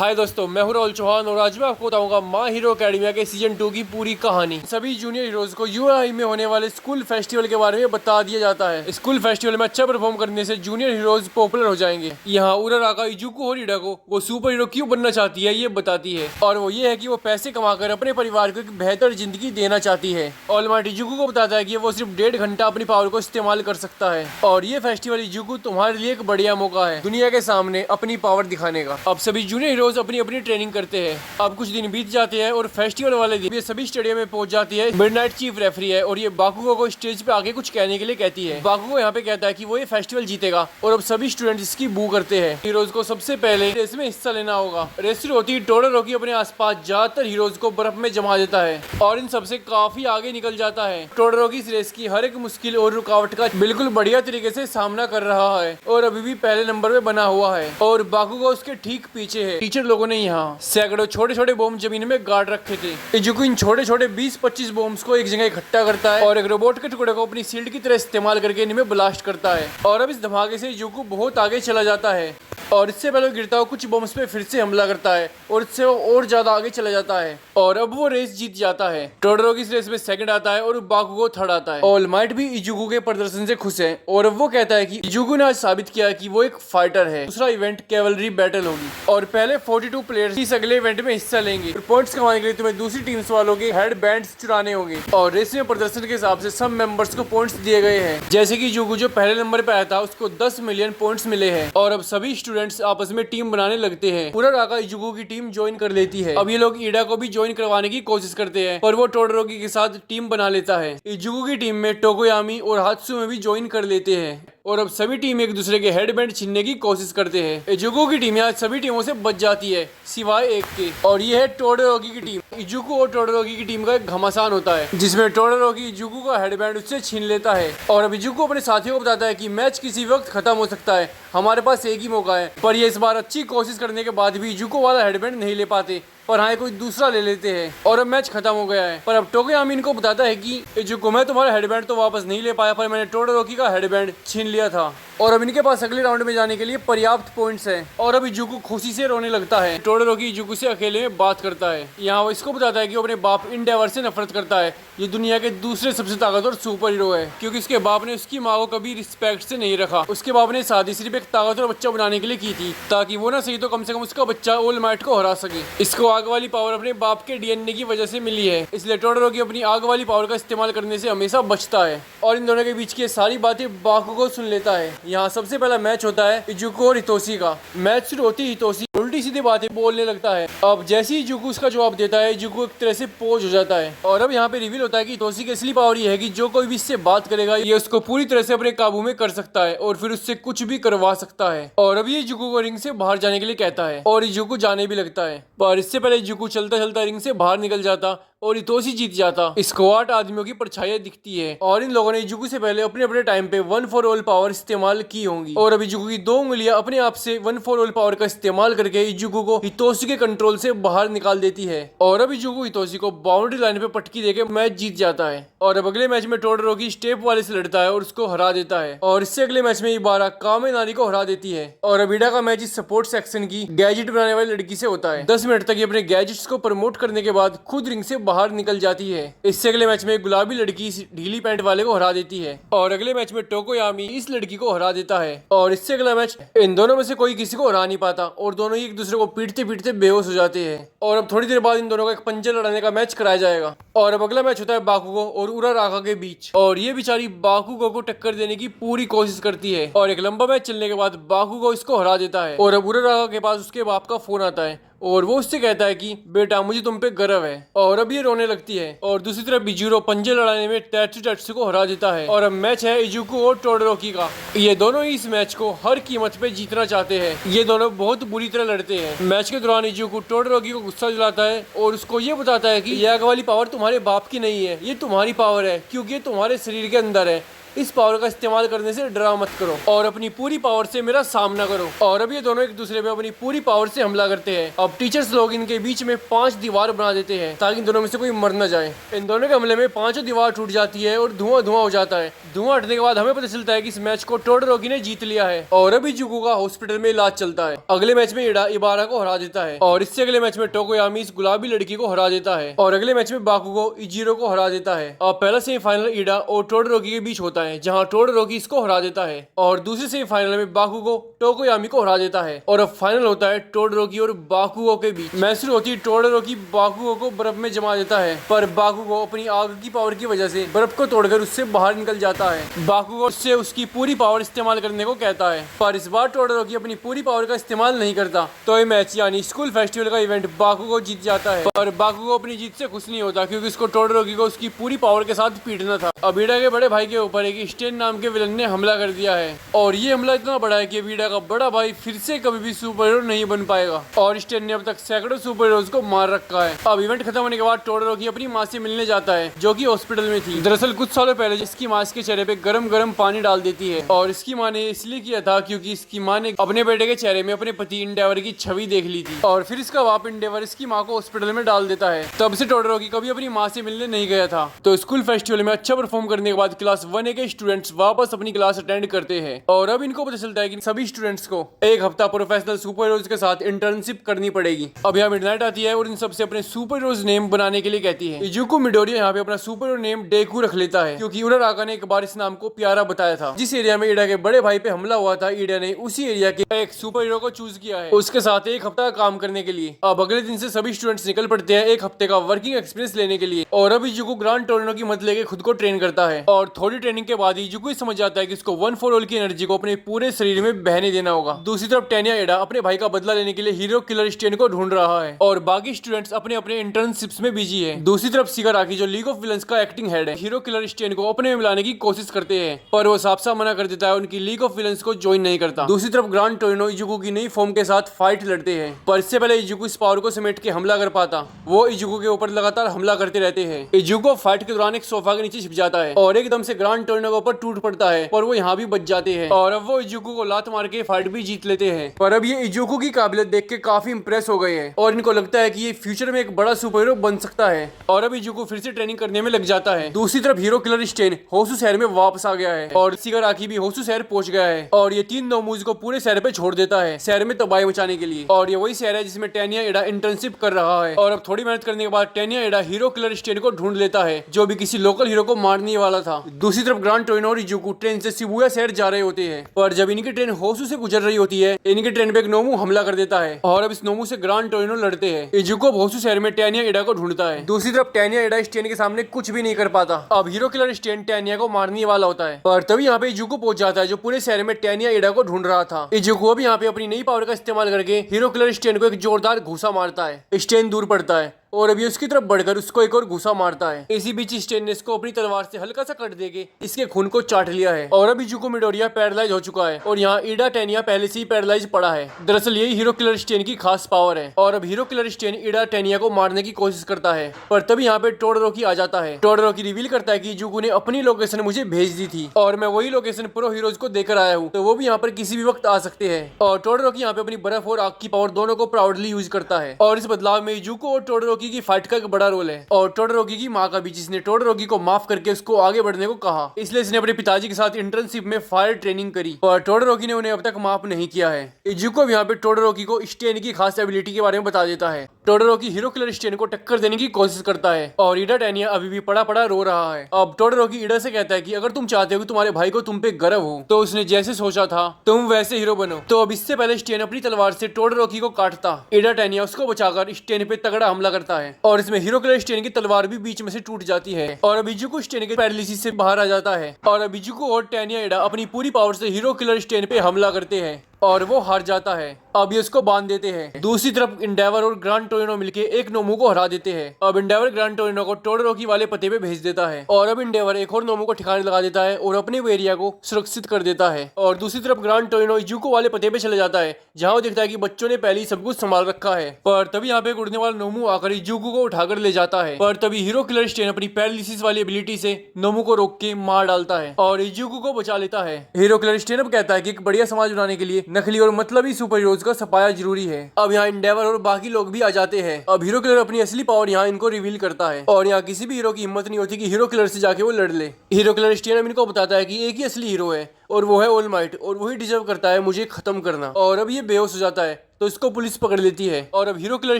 हाय दोस्तों, मैं हूं राहुल चौहान और आज मैं आपको बताऊंगा माय हीरो अकेडमिया के सीजन 2 की पूरी कहानी। सभी जूनियर हीरोज को यूआई में होने वाले स्कूल फेस्टिवल के बारे में बता दिया जाता है। स्कूल फेस्टिवल में अच्छा परफॉर्म करने से जूनियर हीरोज पॉपुलर हो जाएंगे। यहाँ उराराका इजुको होरीडा को वो सुपर हीरो क्यों बनना चाहती है ये बताती है, और वो ये है कि वो पैसे कमाकर अपने परिवार को एक बेहतर जिंदगी देना चाहती है। ऑल माइट इजुको को बताता है कि वो सिर्फ 1.5 घंटा अपनी पावर को इस्तेमाल कर सकता है, और ये फेस्टिवल इजुको तुम्हारे लिए एक बढ़िया मौका है दुनिया के सामने अपनी पावर दिखाने का। अब सभी जूनियर हीरोज अपनी अपनी ट्रेनिंग करते हैं। अब कुछ दिन बीत जाते हैं और फेस्टिवल वाले दिन ये सभी स्टेडियम में पहुंच जाती है। मिडनाइट चीफ रेफरी है और ये बाकुगो को स्टेज पे आके कुछ कहने के लिए कहती है। बाकुगो यहाँ पे कहता है कि वो ये फेस्टिवल जीतेगा और अब सभी स्टूडेंट्स इसकी बू करते हैं। हीरोज को सबसे पहले रेस में हिस्सा लेना होगा। रेस शुरू होती है, टोडोरोकी अपने आसपास ज्यादातर हीरोज को बर्फ में जमा देता है और इन सबसे काफी आगे निकल जाता है। टोडोरोकी इस रेस की हर एक मुश्किल और रुकावट का बिल्कुल बढ़िया तरीके से सामना कर रहा है और अभी भी पहले नंबर पे बना हुआ है, और बाकुगो उसके ठीक पीछे है। टीचर लोगों ने यहाँ सैकड़ों छोटे छोटे बॉम्ब जमीन में गाड़ रखे थे। इजुको इन छोटे छोटे 20-25 बॉम्ब्स को एक जगह इकट्ठा करता है और एक रोबोट के टुकड़े को अपनी शील्ड की तरह इस्तेमाल करके इनमें ब्लास्ट करता है, और अब इस धमाके से इजुको बहुत आगे चला जाता है और इससे पहले गिरता हुआ कुछ बॉम्ब्स पे फिर से हमला करता है और इससे वो और ज्यादा आगे चला जाता है और अब वो रेस जीत जाता है। टोडोरोकी इस रेस में सेकंड आता है और बाकुगो थर्ड आता है। ऑल माइट भी इजुको के प्रदर्शन से खुश है और अब वो कहता है कि इजुको ने आज साबित किया है कि वो एक फाइटर है। दूसरा इवेंट कैवलरी बैटल होगी और पहले 42 प्लेयर्स इस अगले इवेंट में हिस्सा लेंगे। पॉइंट्स कमाने के लिए तुम्हें दूसरी टीम्स वालों के हेड बैंड्स चुराने होंगे और रेस में प्रदर्शन के हिसाब से सब मेंबर्स को पॉइंट्स दिए गए हैं। जैसे कि इजुको जो पहले नंबर पे आया था उसको 10 मिलियन पॉइंट्स मिले हैं और अब सभी स्टूडेंट्स आपस में टीम बनाने लगते हैं। उराराका इजुको की टीम ज्वाइन कर लेती है। अब ये लोग ईडा को भी ज्वाइन करवाने की कोशिश करते हैं पर वो टोडोरोकी के साथ टीम बना लेता है। इजुको की टीम में टोकोयामी और हात्सुमे भी ज्वाइन कर लेते हैं और अब सभी टीम एक दूसरे के हेडबैंड छीनने की कोशिश करते हैं। इजुको की टीम आज सभी टीमों से बच जाती है सिवाय एक के, और ये है टोडोरोकी की टीम। इजुको और टोडोरोकी की टीम का एक घमासान होता है जिसमें टोडोरोकी इजुको का हेडबैंड उससे छीन लेता है और अब इजुको अपने साथियों को बताता है कि मैच किसी वक्त खत्म हो सकता है, हमारे पास एक ही मौका है। पर ये इस बार अच्छी कोशिश करने के बाद भी इजुको वाला हेडबैंड नहीं ले पाते, पर हाँ कोई दूसरा ले लेते हैं और अब मैच खत्म हो गया है। पर अब टोकोयामी इनको बताता है कि इजुको, मैं तुम्हारा हेडबैंड तो वापस नहीं ले पाया पर मैंने टोडोरोकी का हेडबैंड छीन लिया था और अब इनके पास अगले राउंड में जाने के लिए पर्याप्त पॉइंट्स हैं। और अब इजुको खुशी से रोने लगता है। टोडोरोकी इजुको से अकेले में बात करता है। यहाँ वो इसको बताता है कि वो अपने बाप इंडेवर से नफरत करता है। ये दुनिया के दूसरे सबसे ताकतवर सुपर हीरो है क्योंकि उसके बाप ने उसकी माँ को कभी रिस्पेक्ट से नहीं रखा। उसके बाप ने शादी सिर्फ एक ताकतवर बच्चा बनाने के लिए की थी ताकि वो ना सही तो कम से कम उसका बच्चा ऑल माइट को हरा सके। इसको आग वाली पावर अपने बाप के डीएनए की वजह से मिली है, इसलिए टोडोरोकी अपनी आग वाली पावर का इस्तेमाल करने से हमेशा बचता है और इन दोनों के बीच की सारी बातें बाकुगो सुन लेता है। यहाँ सबसे पहला मैच होता है इजुको और हितोशी का। मैच शुरू होती हितोशी उल्टी सीधी बातें बोलने लगता है। अब जैसे ही इजुको उसका जवाब देता है इजुको एक तरह से पोज हो जाता है और अब यहाँ पे रिवील होता है कि हितोशी की असली पावर ये है कि जो कोई भी इससे बात करेगा ये उसको पूरी तरह से अपने काबू में कर सकता है और फिर उससे कुछ भी करवा सकता है। और अब ये इजुको को रिंग से बाहर जाने के लिए कहता है और इजुको जाने भी लगता है, पर इससे पहले इजुको चलता चलता रिंग से बाहर निकल जाता और हितोशी जीत जाता। इसको 8 आदमियों की परछाइयां दिखती है और इन लोगों ने इजुको से पहले अपने अपने टाइम पे 1 फॉर ऑल पावर इस्तेमाल की होंगी और अब इजुको की 2 उंगलियां अपने आप से 1 फॉर ऑल पावर का इस्तेमाल करके इजुको को हितोशी के कंट्रोल से बाहर निकाल देती है और अब इजुको हितोशी को बाउंड्री लाइन पे पटकी देके मैच जीत जाता है। और अब अगले मैच में टोडोरोकी स्टेप वाले से लड़ता है और उसको हरा देता है और इससे अगले मैच में इबारा कामेनारी को हरा देती है। और अब ईडा का मैच इस सपोर्ट सेक्शन की गैजेट बनाने वाली लड़की से होता है। 10 मिनट तक ये अपने गैजेट्स को प्रमोट करने के बाद खुद रिंग से बाहर निकल जाती है। इससे अगले मैच में गुलाबी लड़की ढीली पैंट वाले को हरा देती है और अगले मैच में टोकोयामी इस लड़की को हरा देता है और इससे अगला मैच इन दोनों में से कोई किसी को हरा नहीं पाता और दोनों ही एक दूसरे को पीटते पीटते बेहोश हो जाते हैं। और अब थोड़ी देर बाद इन दोनों का एक पंजा लड़ाने का मैच कराया जाएगा और अब अगला मैच होता है बाकुगो और उराराका के बीच और ये बेचारी बाकुगो को टक्कर देने की पूरी कोशिश करती है और एक लंबा मैच चलने के बाद बाकुगो इसको हरा देता है। और अब उराराका के पास उसके बाप का फोन आता है और वो उससे कहता है कि बेटा मुझे तुम पे गर्व है, और अब ये रोने लगती है। और दूसरी तरफ बिजुरो पंजे लड़ाने में टैट्सु को हरा देता है और अब मैच है इजुको और टोडोरोकी का। ये दोनों ही इस मैच को हर कीमत पे जीतना चाहते हैं। ये दोनों बहुत बुरी तरह लड़ते हैं। मैच के दौरान इजुको टोडोरोकी को गुस्सा दिलाता है और उसको ये बताता है कि ये आग वाली पावर तुम्हारे बाप की नहीं है, ये तुम्हारी पावर है क्योंकि ये तुम्हारे शरीर के अंदर है इस पावर का इस्तेमाल करने से डरा मत करो और अपनी पूरी पावर से मेरा सामना करो। और अब ये दोनों एक दूसरे पे अपनी पूरी पावर से हमला करते हैं। अब टीचर्स लोग इनके बीच में 5 दीवार बना देते हैं ताकि इन दोनों में से कोई मर न जाए। इन दोनों के हमले में 5 दीवार टूट जाती है और धुआं धुआं हो जाता है। धुआं हटने के बाद हमें पता चलता है कि इस मैच को टोडोरोकी ने जीत लिया है और अभी इजुको का हॉस्पिटल में इलाज चलता है। अगले मैच में इडा इबारा को हरा देता है और इससे अगले मैच में टोकोयामी इस गुलाबी लड़की को हरा देता है और अगले मैच में बाकुगो इजीरो को हरा देता है। अब पहला सेमीफाइनल इडा और टोडोरोकी के बीच होता है जहां टोडोरोकी इसको हरा देता है और दूसरे सेमीफाइनल में बाकुगो टोकोयामी को हरा देता है और अब फाइनल होता है टोडोरोकी और बाकुगो के बीच। मैच शुरू होती है टोडोरोकी बाकुगो को बर्फ में जमा देता है पर बाकुगो अपनी आग की पावर की वजह से बर्फ को तोड़कर उससे बाहर निकल जाता है। बाकुगो उससे उसकी पूरी पावर इस्तेमाल करने को कहता है पर इस बार टोडोरोकी अपनी पूरी पावर का इस्तेमाल नहीं करता तो ये मैच यानी स्कूल फेस्टिवल का इवेंट बाकुगो जीत जाता है। पर बाकुगो अपनी जीत से खुश नहीं होता क्योंकि उसको टोडोरोकी को उसकी पूरी पावर के साथ पीटना था। अब इडा के बड़े भाई के ऊपर एक स्टेन नाम के विलन ने हमला कर दिया है और ये हमला इतना बड़ा है कि इडा का बड़ा भाई फिर से कभी भी सुपर हीरो नहीं बन पाएगा और स्टेन ने अब तक सैकड़ों सुपर हीरोज को मार रखा है। अब इवेंट खत्म होने के बाद टोडोरोकी अपनी माँ से मिलने जाता है जो कि हॉस्पिटल में थी। दरअसल कुछ सालों पहले इसकी माँ इसके चेहरे पे गरम गरम पानी डाल देती है और इसकी माँ ने इसलिए किया था क्योंकि इसकी माँ ने अपने बेटे के चेहरे में अपने पति इंडेवर की छवि देख ली थी और फिर इसका बाप इंडेवर इसकी माँ को हॉस्पिटल में डाल देता है। तब से टोडोरोकी कभी अपनी माँ से मिलने नहीं गया था। तो स्कूल फेस्टिवल में अच्छा परफॉर्म करने के बाद क्लास 1A के स्टूडेंट्स वापस अपनी क्लास अटेंड करते हैं और अब इनको पता चलता है कि सभी स्टूडेंट्स को एक हफ्ता प्रोफेशनल सुपर हीरोज के साथ इंटर्नशिप करनी पड़ेगी। अब यहाँ मिडनाइट आती है और इन सबसे अपने सुपर हीरोज नेम बनाने के लिए कहती है। इजुको मिडोरिया यहाँ पे अपना सुपर हीरो नेम डेकू रख लेता है क्योंकि उराराका ने एक बार इस नाम को प्यारा बताया था। जिस एरिया में इडा के बड़े भाई पे हमला हुआ था इडा ने उसी एरिया के एक सुपर हीरो को चूज किया है उसके साथ एक हफ्ता काम करने के लिए। अब अगले दिन से सभी स्टूडेंट्स निकल पड़ते हैं एक हफ्ते का वर्किंग एक्सपीरियंस लेने के लिए और अब इजुको ग्रांड टोरिनो की मदद लेके खुद को ट्रेन करता है और थोड़ी ट्रेनिंग के बाद इजुको समझ जाता है कि इसको 1 for all की एनर्जी को अपने पूरे शरीर में बहने देना होगा। दूसरी तरफ टेनिया इडा अपने भाई का बदला लेने के लिए हीरो किलर स्टेन को ढूंढ रहा है और बाकी स्टूडेंट्स अपने अपने इंटर्नशिप्स में बिजी है। दूसरी तरफ शिगाराकी जो लीग ऑफ विलन्स का एक्टिंग हेड है हीरो किलर स्टेन को अपने में मिलाने की कोशिश करते हैं पर वो साफ साफ मना कर देता है उनकी लीग ऑफ विलन्स को ज्वाइन नहीं करता। दूसरी तरफ ग्रांड टोरिनो इजुको की नई फॉर्म के साथ फाइट लड़ते हैं पर इससे पहले इजुको इस पावर को समेट के हमला कर पाता वो इजुको के ऊपर लगातार हमला करते रहते हैं। इजुको फाइट के दौरान एक सोफा के नीचे छिप जाता है और एकदम से ग्रांड टोरिनो के ऊपर टूट पड़ता है और वो यहाँ भी बच जाते हैं और अब वो इजुको को लात मार के फाइट भी जीत लेते हैं। पर अब ये इजुको की काबिलियत देख के काफी इंप्रेस हो गए हैं और इनको लगता है कि ये फ्यूचर में एक बड़ा सुपर हीरो बन सकता है और अब इजुको फिर से ट्रेनिंग करने में लग जाता है। दूसरी तरफ हीरो किलर स्टेन होसू शहर में वापस आ गया है और शिगाराकी भी होसू शहर पहुंच गया है और ये 3 नोमूज को पूरे शहर पे छोड़ देता है शहर में तबाही मचाने के लिए। और ये वही शहर है जिसमें टेनिया इडा इंटर्नशिप कर रहा है और अब थोड़ी मेहनत करने के बाद Tenya Iida hero killer Stain को ढूंढ लेता है जो भी किसी लोकल हीरो को मारने वाला था। दूसरी तरफ ग्रांड टोरिनो और इजुको ट्रेन से शिबुया शहर जा रहे होते हैं पर जब इनकी ट्रेन होसू से गुजर रही होती है इनकी ट्रेन पे एक नोमू हमला कर देता है और अब इस नोमू से ग्रांड टोरिनो लड़ते हैं। इजुको होसू शहर में टेनिया इडा को ढूंढता है। दूसरी तरफ टेनिया इडा स्टेन के सामने कुछ भी नहीं कर पाता। अब हीरो किलर स्टेन टेनिया को मारने वाला होता है पर तभी यहाँ पे इजुको पहुंच जाता है जो पूरे शहर में टेनिया इडा को ढूंढ रहा था। इजुको भी यहाँ पे अपनी नई पावर का इस्तेमाल करके हीरो किलर स्टेन को एक जोरदार घूसा मारता है। स्टेन दूर पड़ता है और अभी उसकी तरफ बढ़कर उसको एक और घुसा मारता है। इसी बीच स्टेन ने इसको अपनी तलवार से हल्का सा कट देके इसके खून को चाट लिया है और अभी इजुको मिडोरिया पैरालाइज हो चुका है और यहाँ इडा टेनिया पहले से ही पैरालाइज पड़ा है। दरअसल यही हीरो किलर स्टेन की खास पावर है और अब hero killer Stain Iida Tenya को मारने की कोशिश करता है पर तभी यहाँ पे टोडोरोकी आ जाता है। टोडोरोकी रिवील करता है कि इजुको ने अपनी लोकेशन मुझे भेज दी थी और मैं वही लोकेशन प्रो हीरोज को देकर आया हूँ तो वो भी यहाँ पर किसी भी वक्त आ सकते हैं। और टोडोरोकी यहाँ पे अपनी बर्फ और आग की पावर दोनों को प्राउडली यूज करता है और इस बदलाव में इजुको और टोडोरोकी की फाइट का बड़ा रोल है और टोडोरोकी की माँ का भी जिसने टोडोरोकी को माफ करके उसको आगे बढ़ने को कहा इसलिए इसने अपने पिताजी के साथ इंटर्नशिप में फायर ट्रेनिंग करी और टोडोरोकी ने उन्हें अब तक माफ नहीं किया है। इजुको यहाँ पे टोडोरोकी को स्टेन की खास एबिलिटी के बारे में बता देता है। टोडोरोकी हीरो किलर स्टेन को टक्कर देने की कोशिश करता है और इडा टेनिया अभी भी पड़ा पड़ा रो रहा है। अब टोडोरोकी इडा से कहता है कि अगर तुम चाहते हो कि तुम्हारे भाई को तुम पे गर्व हो तो उसने जैसे सोचा था तुम वैसे हीरो बनो। तो अब इससे पहले स्टेन अपनी तलवार से टोडोरोकी को काटता इडा टेनिया उसको बचाकर स्टेन पे तगड़ा हमला करता है और इसमें हीरो किलर स्टेन की तलवार भी बीच में से टूट जाती है और अब इजुको स्टेन के पैरालिसिस से बाहर आ जाता है और अब इजुको और टेनिया इडा अपनी पूरी पावर से हीरो किलर स्टेन पे हमला करते हैं और वो हार जाता है। अब ये उसको बांध देते हैं। दूसरी तरफ इंडेवर और ग्रांड टोरिनो मिलके एक नोमू को हरा देते हैं। अब इंडेवर ग्रांड टोरिनो को टोडोरोकी वाले पते पे भेज देता है और अब इंडेवर एक और नोमू को ठिकाने लगा देता है और अपने एरिया को सुरक्षित कर देता है। और दूसरी तरफ ग्रांड टोरिनो इजुको वाले पते पे चले जाता है जहाँ वो देखता है कि बच्चों ने पहले ही सब कुछ संभाल रखा है। पर तभी यहाँ पे उड़ने वाला नोमू आकर इजुको को उठाकर ले जाता है। पर तभी हीरो किलर स्टेन अपनी पैरालिसिस वाली एबिलिटी से नोमू को रोक के मार डालता है और इजुको को बचा लेता है। हीरो किलर स्टेन अब कहता है कि एक बढ़िया समाज बनाने के लिए नकली और मतलबी सुपर हीरोज का सफाया जरूरी है। अब यहाँ इंडेवर और बाकी लोग भी आ जाते हैं। अब हीरो किलर अपनी असली पावर यहाँ इनको रिवील करता है और यहाँ किसी भी हीरो की हिम्मत नहीं होती कि हीरो किलर से जाके वो लड़ ले। हीरो किलर स्टेन अब इनको बताता है कि एक ही असली हीरो है और वो है ऑल माइट और वही डिजर्व करता है मुझे खत्म करना। और अब ये बेहोश हो जाता है तो इसको पुलिस पकड़ लेती है और अब हीरो किलर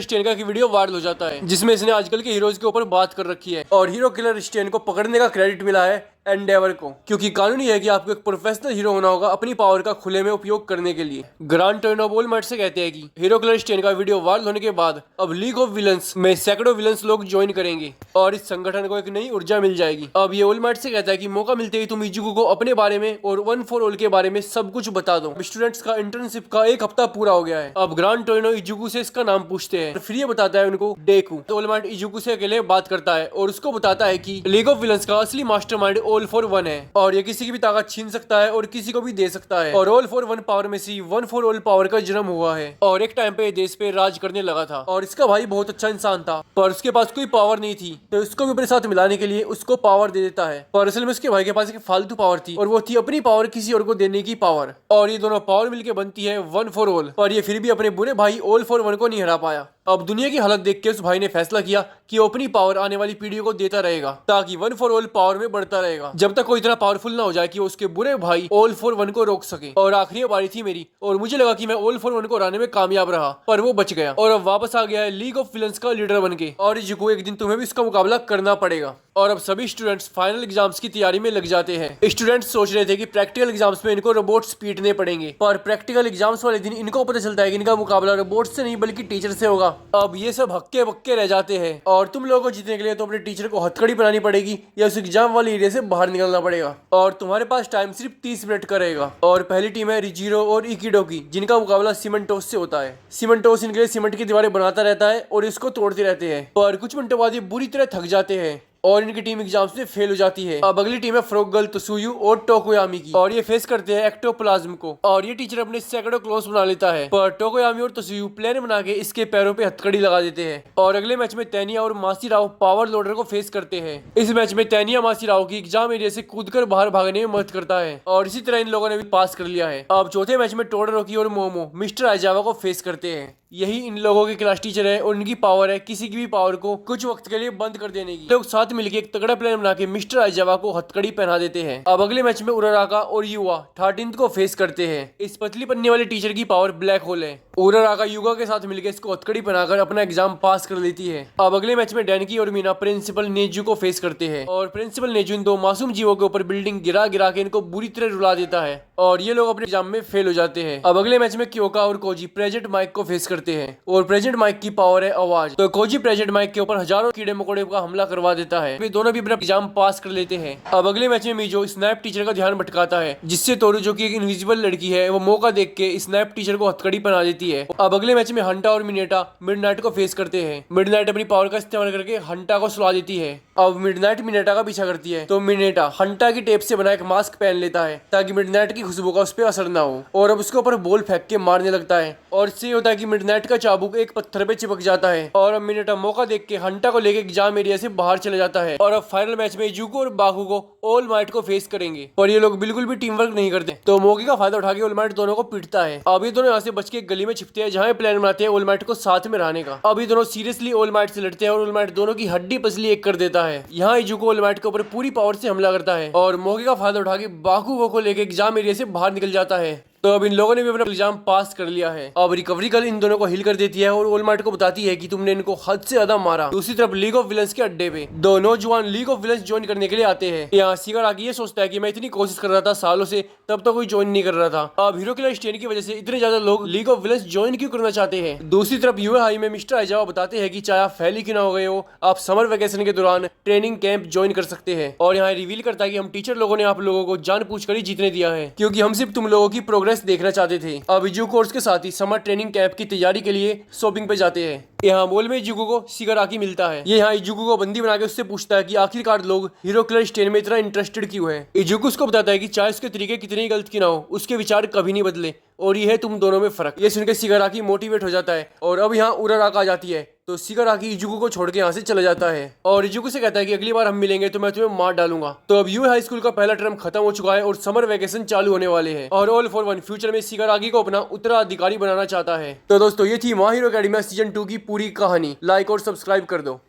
स्टेन का वीडियो वायरल हो जाता है जिसमें इसने आजकल के हीरोज के ऊपर बात कर रखी है। और हीरो किलर स्टेन को पकड़ने का क्रेडिट मिला है एंडेवर को, क्योंकि कानूनी है कि आपको एक प्रोफेशनल हीरो होना होगा अपनी पावर का खुले में उपयोग करने के लिए। Grand Torino all might say कहते हैं कि हीरो किलर स्टेन का वीडियो वायरल होने के बाद अब लीग ऑफ विलन्स में सैकड़ों विलन्स लोग ज्वाइन करेंगे और इस संगठन को एक नई ऊर्जा मिल जाएगी। अब ये ऑल माइट से कहता है कि मौका मिलते ही तुम इजुको को अपने बारे में और वन फॉर ऑल के बारे में सब कुछ बता दो। स्टूडेंट्स का इंटर्नशिप का एक हफ्ता पूरा हो गया है। अब ग्रांड टोरिनो इजुको से इसका नाम पूछते हैं, फिर ये बताता है उनको डेकू। तो ऑल माइट इजुको से अकेले बात करता है और उसको बताता है कि लीग ऑफ विलन्स का असली मास्टरमाइंड ऑल फॉर वन है और ये किसी की भी ताकत छीन सकता है और किसी को भी दे सकता है और ऑल फॉर वन पावर में से वन फॉर ऑल पावर का जन्म हुआ है और एक टाइम पे देश पे राज करने लगा था और इसका भाई बहुत अच्छा इंसान था पर उसके पास कोई पावर नहीं थी तो इसको भी अपने साथ मिलाने के लिए उसको पावर दे देता है। पर असल में उसके भाई के पास एक फालतू पावर थी और वो थी अपनी पावर किसी और को देने की पावर और ये दोनों पावर मिलकर बनती है वन फॉर ऑल। पर ये फिर भी अपने बुरे भाई ऑल फॉर वन को नहीं हरा पाया। अब दुनिया की हालत देख के उस भाई ने फैसला किया कि वो अपनी पावर आने वाली पीढ़ियों को देता रहेगा ताकि वन फॉर ऑल पावर में बढ़ता रहेगा जब तक कोई इतना पावरफुल ना हो जाए कि वो उसके बुरे भाई ऑल फॉर वन को रोक सके। और आखिरी बारी थी मेरी और मुझे लगा कि मैं ऑल फॉर वन को हराने में कामयाब रहा पर वो बच गया और अब वापस आ गया है लीग ऑफ विलन्स का लीडर बन के और इजुको एक दिन तुम्हें भी इसका मुकाबला करना पड़ेगा। और अब सभी स्टूडेंट्स फाइनल एग्जाम्स की तैयारी में लग जाते हैं। स्टूडेंट्स सोच रहे थे कि प्रैक्टिकल एग्जाम्स में इनको रोबोट्स पीटने पड़ेंगे पर प्रैक्टिकल एग्जाम्स वाले दिन इनको पता चलता है कि इनका मुकाबला रोबोट से नहीं बल्कि टीचर से होगा। अब ये सब हक्के बक्के रह जाते हैं और तुम लोगों को जीतने के लिए तो अपने टीचर को हथकड़ी बनानी पड़ेगी या उस एग्जाम वाले एरिया से बाहर निकलना पड़ेगा और तुम्हारे पास टाइम सिर्फ 30 मिनट का रहेगा। और पहली टीम है रिजीरो और इकिडोकी जिनका मुकाबला सीमेंटोस से होता है। सीमेंटोस इनके लिए सीमेंट की दीवारें बनाता रहता है और इसको तोड़ते रहते हैं पर कुछ मिनटों बाद ये बुरी तरह थक जाते हैं और इनकी टीम एग्जाम्स में फेल हो जाती है। अब अगली टीम है फ्रोगल, त्सुयु और टोकोयामी की और ये फेस करते हैं एक्टोप्लाज्म को और ये टीचर अपने सैकड़ों क्लोज बना लेता है पर टोकोयामी और त्सुयु प्लान बना के इसके पैरों पे हथकड़ी लगा देते हैं। और अगले मैच में तैनिया और मासीराव पावर लोडर को फेस करते हैं। इस मैच में तैनिया मासीराव की एग्जाम एरिया से कूदकर बाहर भागने में मदद करता है और इसी तरह इन लोगों ने भी पास कर लिया है। अब चौथे मैच में टोडोरोकी और मोमो मिस्टर आइजावा को फेस करते हैं। यही इन लोगों के क्लास टीचर है और इनकी पावर है किसी की भी पावर को कुछ वक्त के लिए बंद कर देने की। लोग साथ मिलकर एक तगड़ा प्लान बना के मिस्टर आइजावा को हथकड़ी पहना देते हैं। अब अगले मैच में उराराका और युवा 13th को फेस करते हैं। इस पतली पन्ने वाले टीचर की पावर ब्लैक होल है। उराराका युगा के साथ मिलकर इसको हथकड़ी पहनाकर अपना एग्जाम पास कर लेती है। अब अगले मैच में डैनकी और मीना प्रिंसिपल नेजू को फेस करते हैं और प्रिंसिपल नेजू इन दो मासूम जीवों के ऊपर बिल्डिंग गिरा गिरा के इनको बुरी तरह रुला देता है और ये लोग अपने एग्जाम में फेल हो जाते हैं। अब अगले मैच में क्योका और कोजी प्रेजेंट माइक को फेस करते हैं और प्रेजेंट माइक की पावर है आवाज तो कोजी प्रेजेंट माइक के ऊपर हजारों कीड़े मकोड़े का हमला करवा देता है। वे दोनों भी अपना एग्जाम पास कर लेते हैं। अब अगले मैच में मीजो स्नैप टीचर का ध्यान भटकाता है जिससे तोरू जो कि एक इनविजिबल लड़की है वो मौका देख के स्नैप टीचर को हथकड़ी पहना देती है। अब अगले मैच में हंटा और मिनेटा मिडनाइट को फेस करते हैं। मिडनाइट अपनी पावर का इस्तेमाल करके हंटा को सुला देती है। अब मिडनाइट मिनेटा का पीछा करती है तो मिनेटा हंटा की टेप से बना एक मास्क पहन लेता है ताकि मिडनाइट की खुशबू का उस पर असर ना हो और अब उसके ऊपर बॉल फेंक के मारने लगता है और इससे होता है कि मिडनाइट का चाबुक एक पत्थर पे चिपक जाता है और अब मिनेटा मौका देख के हंटा को लेके एग्जाम एरिया से बाहर चले जाता है। और अब फाइनल मैच में इजुको और बाकू को ऑल माइट को फेस करेंगे पर ये लोग बिल्कुल भी टीम वर्क नहीं करते तो मौके का फायदा उठा के ऑल माइट दोनों को पीटता है। अब ये दोनों यहाँ से बच के गली में छिपते हैं जहाँ प्लान बनाते हैं ऑल माइट को साथ में रहने का। अब ये दोनों सीरियसली ऑल माइट से लड़ते हैं और ऑल माइट दोनों की हड्डी पसली एक कर देता है। यहाँ इजुको ऑल माइट के ऊपर पूरी पावर से हमला करता है और मौके का फायदा उठा के बाकू को लेके एग्जाम एरिया से बाहर निकल जाता है। तो अब इन लोगों ने भी अपना एग्जाम पास कर लिया है। अब रिकवरी कल इन दोनों को हिल कर देती है और ऑल माइट को बताती है कि तुमने इनको हद से ज्यादा मारा। दूसरी तरफ लीग ऑफ विलन्स के अड्डे पे दो नौजवान लीग ऑफ विलन्स ज्वाइन करने के लिए आते हैं। यहाँ सीकर आगे ये सोचता है कि मैं इतनी कोशिश कर रहा था सालों से तब तो कोई ज्वाइन नहीं कर रहा था। अब हीरो किलर स्टेन की वजह से इतने ज्यादा लोग लीग ऑफ विलन्स ज्वाइन क्यों करना चाहते हैं। दूसरी तरफ यूए हाई में मिस्टर आइजावा बताते हैं कि चाहे आप फेल ही क्यों ना हो गए हो आप समर वेकेशन के दौरान ट्रेनिंग कैंप ज्वाइन कर सकते हैं। और यहाँ रिवील करता है कि हम टीचर लोगों ने आप लोगों को जान पूछ कर ही जीतने दिया है क्योंकि हम सिर्फ तुम लोगों की प्रोग्रेस प्रोग्रेस देखना चाहते थे। अब इजुको कोर्स के साथ ही समर ट्रेनिंग कैंप की तैयारी के लिए शॉपिंग पे जाते हैं। यहाँ मॉल में इजुको को शिगाराकी मिलता है। ये यहाँ इजुको को बंदी बना के उससे पूछता है कि आखिरकार लोग हीरो क्लच 10 में इतना इंटरेस्टेड क्यों है। इजुको उसको बताता है कि चाहे उसके तरीके कितने ही गलत की ना हो, उसके विचार कभी नहीं बदले और ये है तुम दोनों में फर्क। ये सुनकर शिगाराकी मोटिवेट हो जाता है और अब यहाँ उराराका आ जाती है तो शिगाराकी इजुको को छोड़ के यहाँ से चला जाता है और इजुको से कहता है कि अगली बार हम मिलेंगे तो मैं तुम्हें मार डालूंगा। तो अब यू हाई स्कूल का पहला टर्म खत्म हो चुका है और समर वेकेशन चालू होने वाले हैं और ऑल फॉर वन फ्यूचर में शिगाराकी को अपना उत्तराधिकारी बनाना चाहता है। तो दोस्तों ये थी माय हीरो एकेडमिया सीजन 2 की पूरी कहानी। लाइक और सब्सक्राइब कर दो।